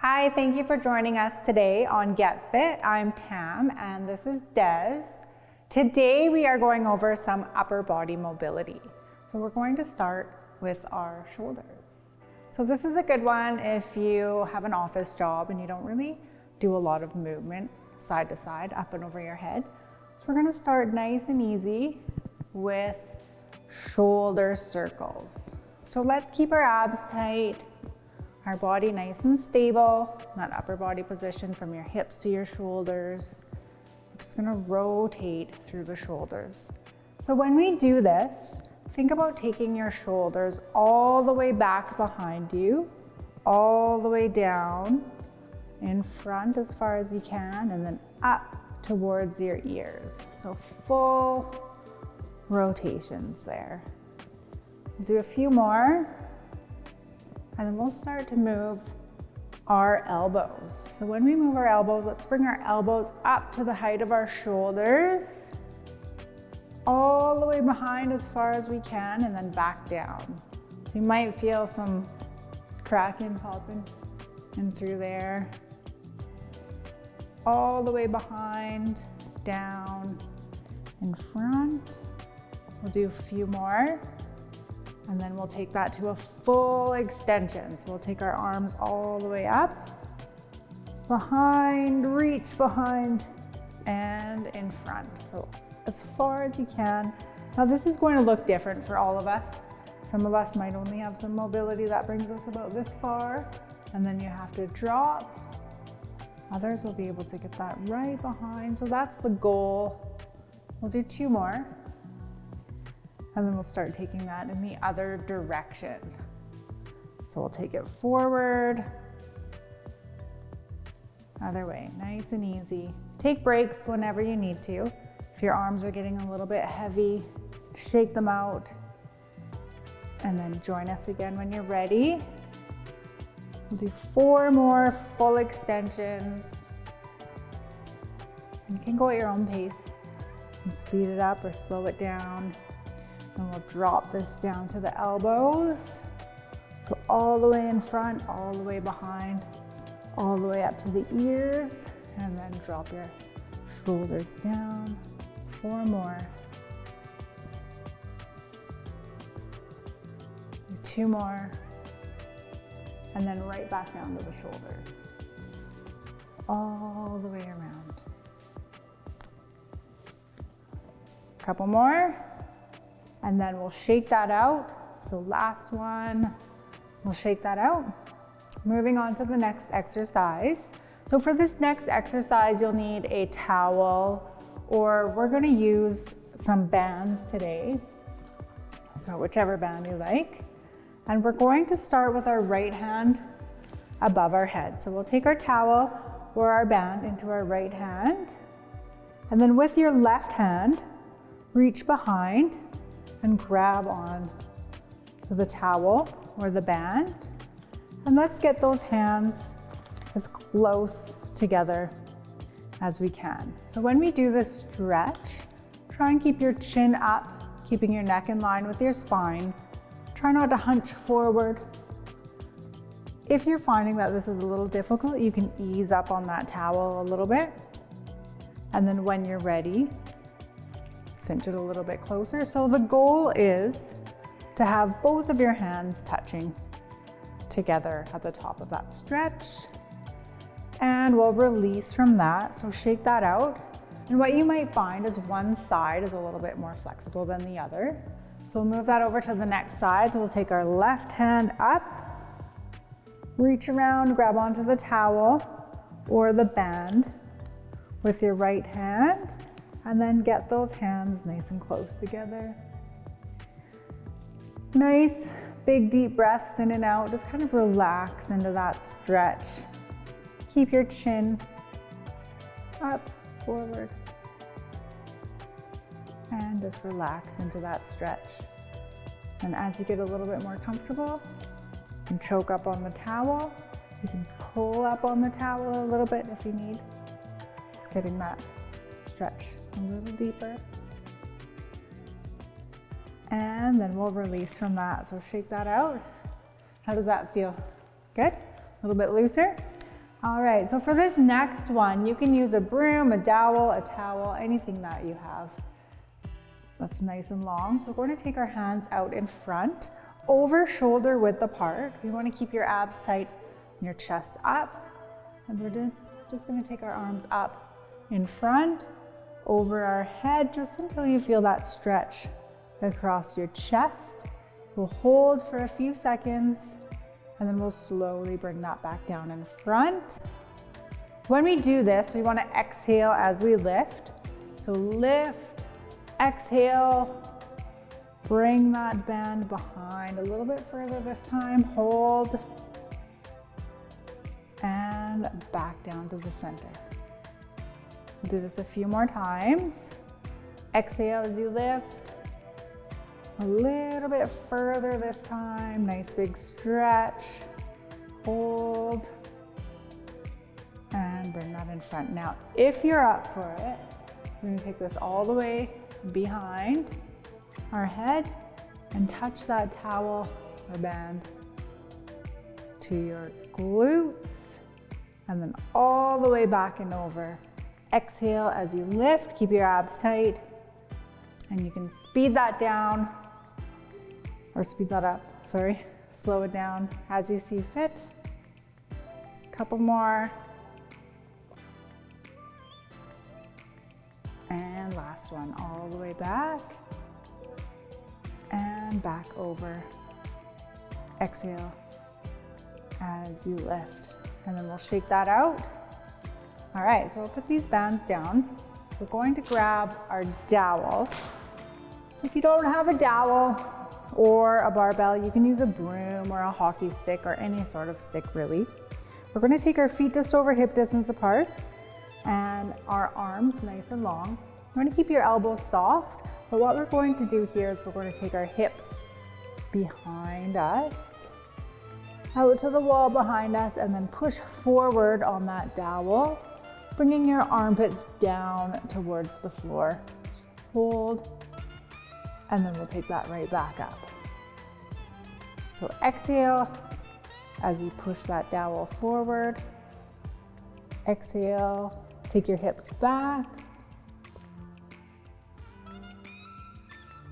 Hi, thank you for joining us today on Get Fit. I'm Tam and this is Des. Today we are going over some upper body mobility. So we're going to start with our shoulders. So this is a good one if you have an office job and you don't really do a lot of movement side to side, up and over your head. So we're going to start nice and easy with shoulder circles. So let's keep our abs tight. Our body nice and stable, that upper body position from your hips to your shoulders. We're just gonna rotate through the shoulders. So when we do this, think about taking your shoulders all the way back behind you, all the way down in front as far as you can, and then up towards your ears. So full rotations there. We'll do a few more. And then we'll start to move our elbows. So when we move our elbows, let's bring our elbows up to the height of our shoulders, all the way behind as far as we can, and then back down. So you might feel some cracking, popping in through there. All the way behind, down, in front. We'll do a few more. And then we'll take that to a full extension. So we'll take our arms all the way up, behind, reach behind, and in front. So as far as you can. Now this is going to look different for all of us. Some of us might only have some mobility that brings us about this far, and then you have to drop. Others will be able to get that right behind. So that's the goal. We'll do two more. And then we'll start taking that in the other direction. So we'll take it forward, other way, nice and easy. Take breaks whenever you need to. If your arms are getting a little bit heavy, shake them out. And then join us again when you're ready. We'll do four more full extensions. You can go at your own pace and speed it up or slow it down. And we'll drop this down to the elbows. So all the way in front, all the way behind, all the way up to the ears, and then drop your shoulders down. Four more. Two more. And then right back down to the shoulders. All the way around. A couple more. And then we'll shake that out. So last one, we'll shake that out. Moving on to the next exercise. So for this next exercise, you'll need a towel, or we're gonna use some bands today. So whichever band you like. And we're going to start with our right hand above our head. So we'll take our towel or our band into our right hand. And then with your left hand, reach behind and grab on to the towel or the band. And let's get those hands as close together as we can. So when we do this stretch, try and keep your chin up, keeping your neck in line with your spine. Try not to hunch forward. If you're finding that this is a little difficult, you can ease up on that towel a little bit. And then when you're ready, cinch it a little bit closer. So the goal is to have both of your hands touching together at the top of that stretch. And we'll release from that. So shake that out. And what you might find is one side is a little bit more flexible than the other. So we'll move that over to the next side. So we'll take our left hand up, reach around, grab onto the towel or the band with your right hand. And then get those hands nice and close together. Nice, big deep breaths in and out. Just kind of relax into that stretch. Keep your chin up, forward. And just relax into that stretch. And as you get a little bit more comfortable, you can choke up on the towel. You can pull up on the towel a little bit if you need. Just getting that stretch a little deeper. And then we'll release from that. So shake that out. How does that feel? Good? A little bit looser. All right, so for this next one, you can use a broom, a dowel, a towel, anything that you have that's nice and long. So we're going to take our hands out in front, over shoulder width apart. You want to keep your abs tight and your chest up. And we're just going to take our arms up in front, over our head, just until you feel that stretch across your chest. We'll hold for a few seconds, and then we'll slowly bring that back down in front. When we do this, we want to exhale as we lift. So lift, exhale, bring that band behind a little bit further this time. Hold, and back down to the center. We'll do this a few more times. Exhale as you lift. A little bit further this time. Nice big stretch. Hold. And bring that in front. Now, if you're up for it, we're going to take this all the way behind our head and touch that towel or band to your glutes, and then all the way back and over. Exhale as you lift. Keep your abs tight. And you can speed that down, or speed that up, sorry. Slow it down as you see fit. Couple more. And last one, all the way back. And back over. Exhale as you lift. And then we'll shake that out. All right, so we'll put these bands down. We're going to grab our dowel. So if you don't have a dowel or a barbell, you can use a broom or a hockey stick or any sort of stick really. We're going to take our feet just over hip distance apart and our arms nice and long. We're going to keep your elbows soft, but what we're going to do here is we're going to take our hips behind us, out to the wall behind us, and then push forward on that dowel, bringing your armpits down towards the floor. Hold, and then we'll take that right back up. So exhale as you push that dowel forward. Exhale, take your hips back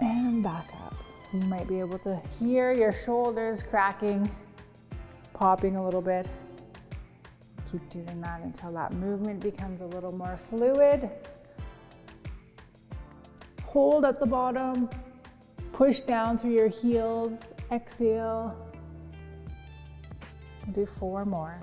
and back up. So you might be able to hear your shoulders cracking, popping a little bit. Keep doing that until that movement becomes a little more fluid. Hold at the bottom, push down through your heels, exhale. We'll do 4 more.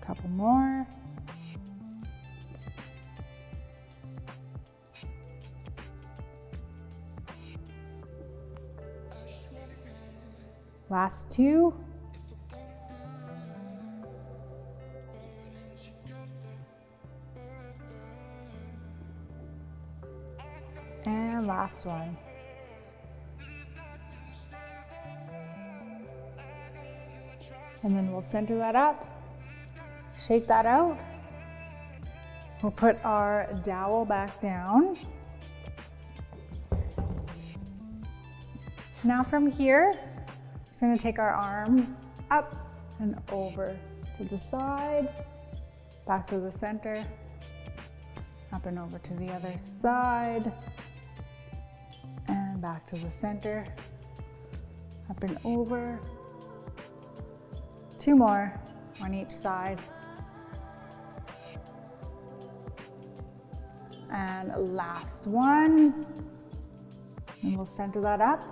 Couple more. Last 2. And last one. And then we'll center that up, shake that out. We'll put our dowel back down. Now from here, we're just going to take our arms up and over to the side, back to the center, up and over to the other side, and back to the center, up and over. 2 more on each side. And last one. And we'll center that up.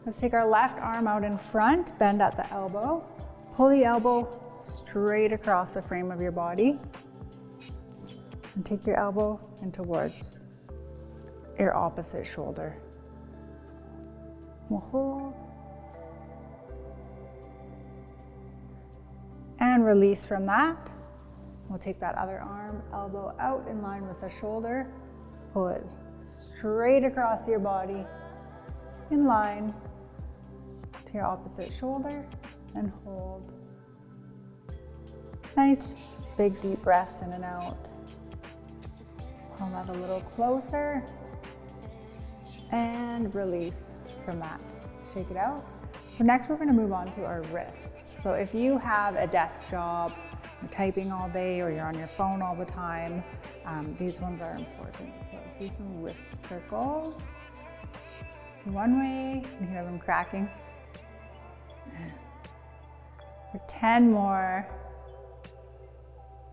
Let's take our left arm out in front, bend at the elbow. Pull the elbow straight across the frame of your body. And take your elbow in towards your opposite shoulder. We'll hold. And release from that. We'll take that other arm, elbow out in line with the shoulder. Pull it straight across your body, in line to your opposite shoulder, and hold. Nice, big deep breaths in and out. Pull that a little closer and release from that. Shake it out. So next we're gonna move on to our wrists. So if you have a desk job, you're typing all day or you're on your phone all the time, these ones are important. So let's do some wrist circles. One way, you hear them cracking. For 10 more,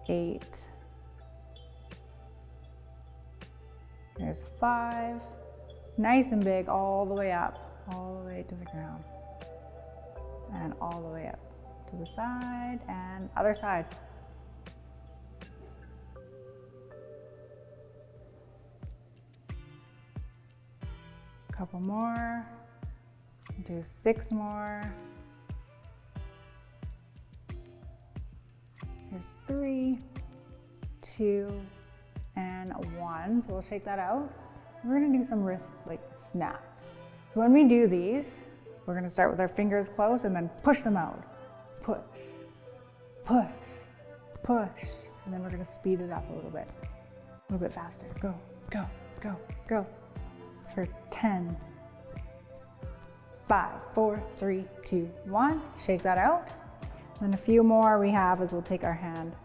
8. There's 5. Nice and big all the way up, all the way to the ground. And all the way up to the side and other side. Couple more, do 6 more. Here's 3, 2, and 1. So we'll shake that out. We're gonna do some wrist like snaps. So when we do these, we're gonna start with our fingers close and then push them out. Push, push, push. And then we're gonna speed it up a little bit faster. Go, go, go, go. For 10, 5, 4, 3, 2, 1. Shake that out. And then a few more we have is we'll take our hand,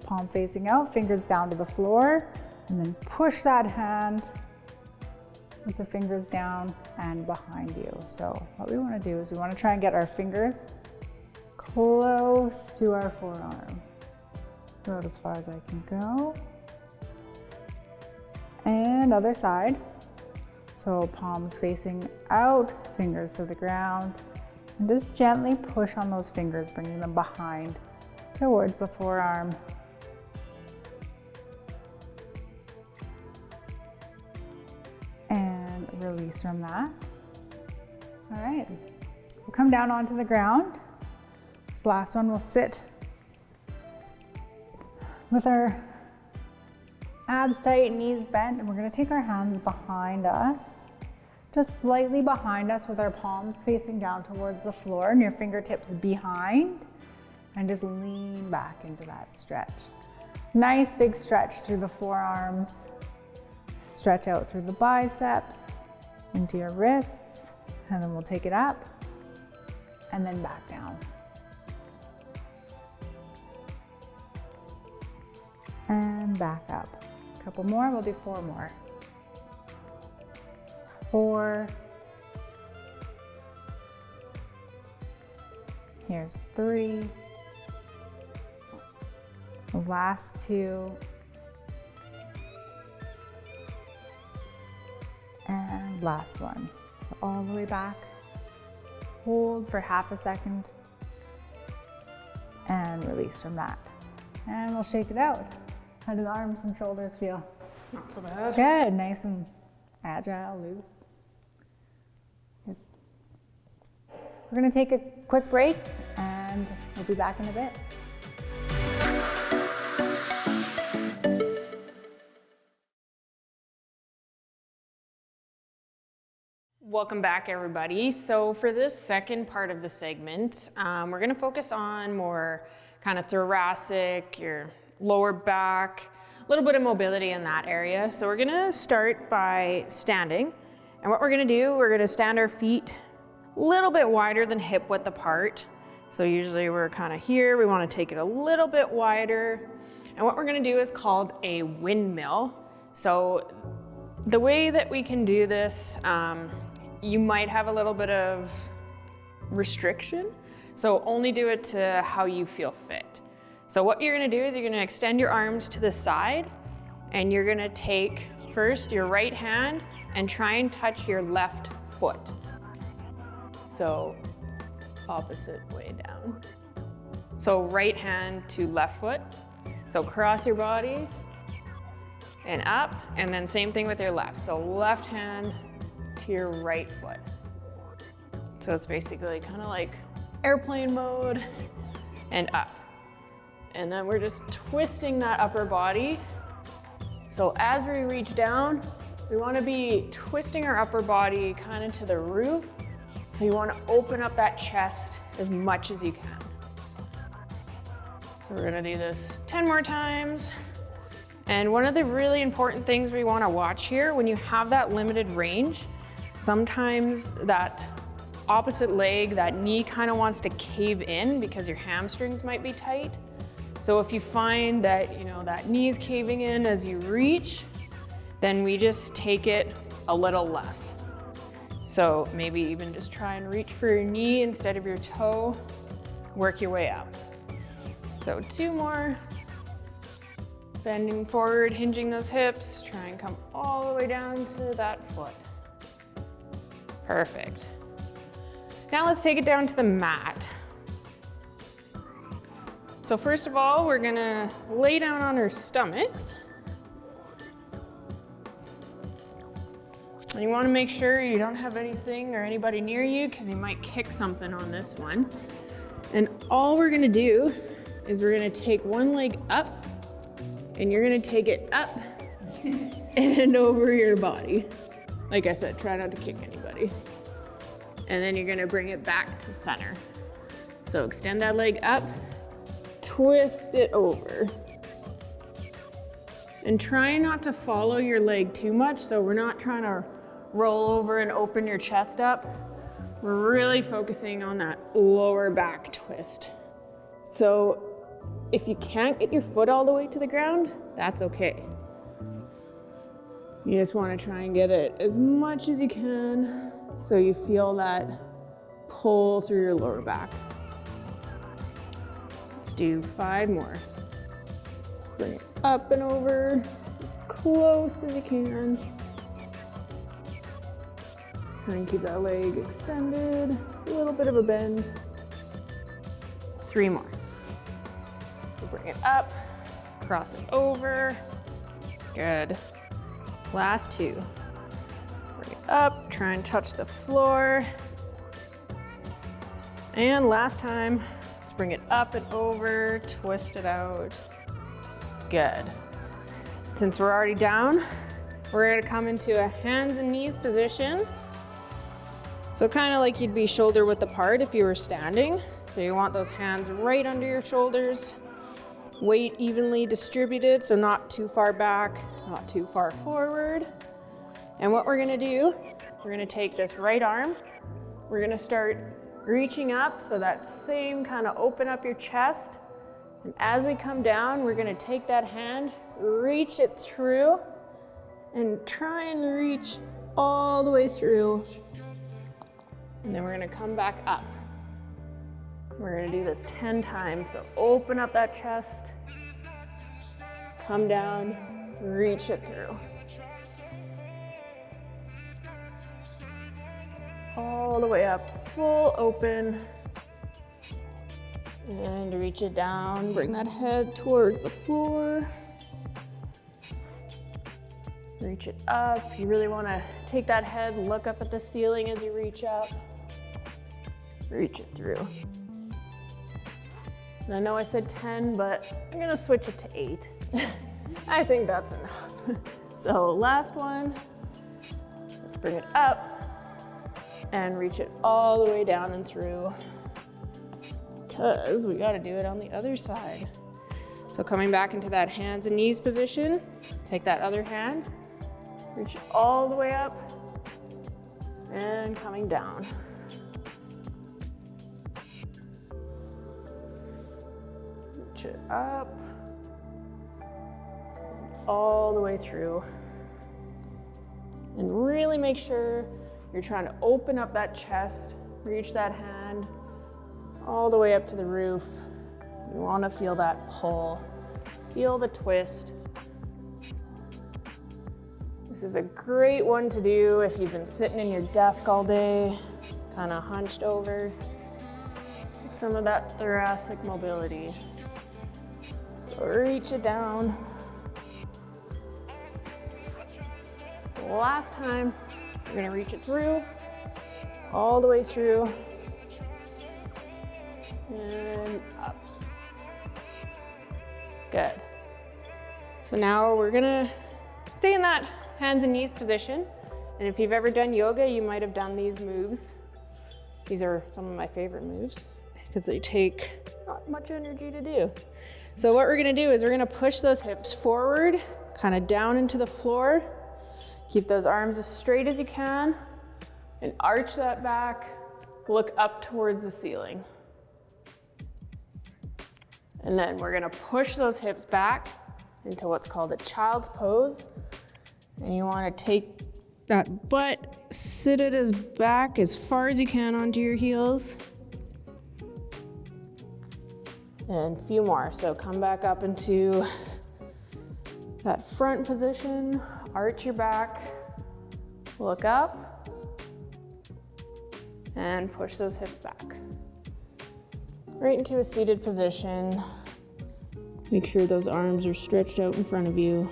palm facing out, fingers down to the floor, and then push that hand with the fingers down and behind you. So what we want to do is we want to try and get our fingers close to our forearms. So as far as I can go. And other side. So palms facing out, fingers to the ground. And just gently push on those fingers, bringing them behind towards the forearm. And release from that. All right, we'll come down onto the ground. This last one will sit with our abs tight, knees bent, and we're gonna take our hands behind us. Just slightly behind us with our palms facing down towards the floor and your fingertips behind, and just lean back into that stretch. Nice big stretch through the forearms. Stretch out through the biceps, into your wrists, and then we'll take it up and then back down. And back up. A couple more, we'll do 4 more. 4. Here's 3. The last 2. And last one. So all the way back. Hold for half a second. And release from that. And we'll shake it out. How do the arms and shoulders feel? Not so bad. Good, nice and agile, loose. Good. We're gonna take a quick break and we'll be back in a bit. Welcome back, everybody. So for this second part of the segment, we're gonna focus on more kind of thoracic, your lower back, a little bit of mobility in that area. So we're gonna start by standing. And what we're gonna do, we're gonna stand our feet a little bit wider than hip width apart. So usually we're kind of here, we wanna take it a little bit wider. And what we're gonna do is called a windmill. So the way that we can do this, you might have a little bit of restriction. So only do it to how you feel fit. So what you're gonna do is you're gonna extend your arms to the side and you're gonna take first your right hand and try and touch your left foot. So opposite way down. So right hand to left foot. So cross your body and up, and then same thing with your left. So left hand to your right foot. So it's basically kind of like airplane mode and up. And then we're just twisting that upper body. So as we reach down, we want to be twisting our upper body kind of to the roof. So you want to open up that chest as much as you can. So we're going to do this 10 more times. And one of the really important things we want to watch here, when you have that limited range, sometimes that opposite leg, that knee kind of wants to cave in because your hamstrings might be tight. So if you find that, that knee is caving in as you reach, then we just take it a little less. So maybe even just try and reach for your knee instead of your toe, work your way up. So 2 more. Bending forward, hinging those hips, try and come all the way down to that foot. Perfect. Now let's take it down to the mat. So first of all, we're gonna lay down on our stomachs. And you wanna make sure you don't have anything or anybody near you because you might kick something on this one. And all we're gonna do is we're gonna take one leg up and you're gonna take it up and over your body. Like I said, try not to kick anybody. And then you're gonna bring it back to center. So extend that leg up, twist it over. And try not to follow your leg too much, so we're not trying to roll over and open your chest up. We're really focusing on that lower back twist. So if you can't get your foot all the way to the ground, that's okay. You just want to try and get it as much as you can so you feel that pull through your lower back. Let's do 5 more. Bring it up and over as close as you can. Try and keep that leg extended, a little bit of a bend. 3 more. So bring it up, cross it over. Good. Last 2. Bring it up, try and touch the floor. And last time, let's bring it up and over, twist it out. Good. Since we're already down, we're gonna come into a hands and knees position. So kind of like you'd be shoulder width apart if you were standing. So you want those hands right under your shoulders, weight evenly distributed, so not too far back, not too far forward. And what we're gonna do, we're gonna take this right arm, we're gonna start reaching up, so that same kind of open up your chest. And as we come down, we're gonna take that hand, reach it through, and try and reach all the way through. And then we're gonna come back up. We're gonna do this 10 times. So open up that chest, come down, reach it through. All the way up, full open. And reach it down, bring that head towards the floor. Reach it up. You really wanna take that head, look up at the ceiling as you reach up. Reach it through. And I know I said 10, but I'm gonna switch it to 8. I think that's enough. So last one, let's bring it up and reach it all the way down and through, because we gotta do it on the other side. So coming back into that hands and knees position, take that other hand, reach it all the way up and coming down. Reach it up, all the way through. And really make sure you're trying to open up that chest, reach that hand all the way up to the roof. You want to feel that pull, feel the twist. This is a great one to do if you've been sitting in your desk all day, kind of hunched over. Get some of that thoracic mobility. So reach it down. Last time, you're gonna reach it through, all the way through, and up. Good. So now we're gonna stay in that hands and knees position. And if you've ever done yoga, you might have done these moves. These are some of my favorite moves because they take not much energy to do. So what we're gonna do is we're gonna push those hips forward kind of down into the floor. Keep those arms as straight as you can and arch that back. Look up towards the ceiling. And then we're gonna push those hips back into what's called a child's pose. And you wanna take that butt, sit it as back as far as you can onto your heels. And a few more. So come back up into that front position, arch your back, look up, and push those hips back. Right into a seated position. Make sure those arms are stretched out in front of you.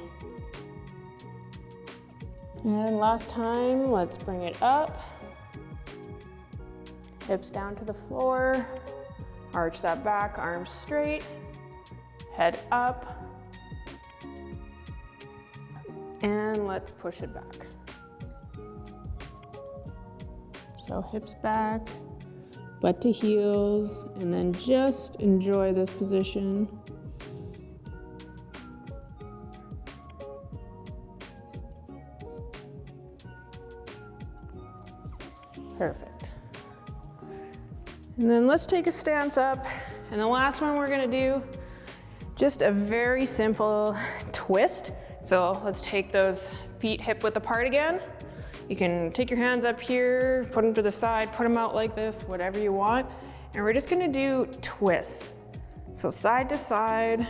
And last time, let's bring it up. Hips down to the floor. Arch that back, arms straight. Head up. And let's push it back. So hips back, butt to heels, and then just enjoy this position. Perfect. And then let's take a stance up. And the last one we're gonna do, just a very simple twist. So let's take those feet hip width apart again. You can take your hands up here, put them to the side, put them out like this, whatever you want. And we're just gonna do twists. So side to side.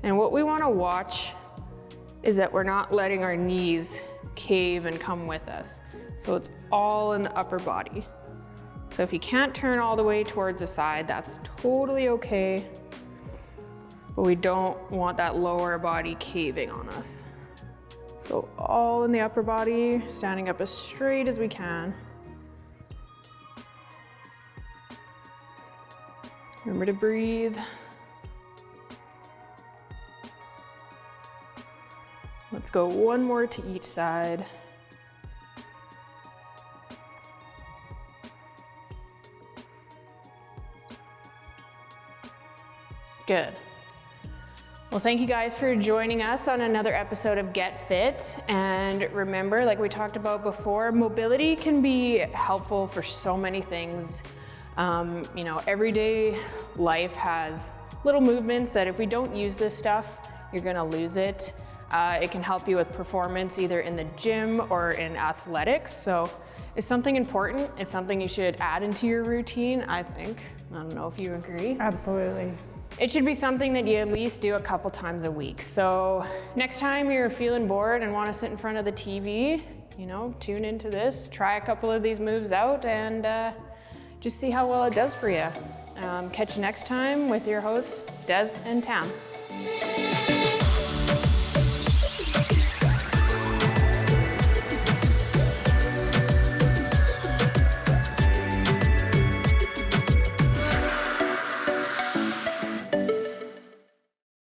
And what we wanna watch is that we're not letting our knees cave and come with us. So it's all in the upper body. So if you can't turn all the way towards the side, that's totally okay. But we don't want that lower body caving on us. So all in the upper body, standing up as straight as we can. Remember to breathe. Let's go one more to each side. Good. Well, thank you guys for joining us on another episode of Get Fit. And remember, like we talked about before, mobility can be helpful for so many things. You know, everyday life has little movements that if we don't use this stuff, you're gonna lose it. It can help you with performance either in the gym or in athletics. So it's something important. It's something you should add into your routine, I think. I don't know if you agree. Absolutely. It should be something that you at least do a couple times a week. So next time you're feeling bored and want to sit in front of the TV, you know, tune into this, try a couple of these moves out, and just see how well it does for you. Catch you next time with your hosts, Des and Tam.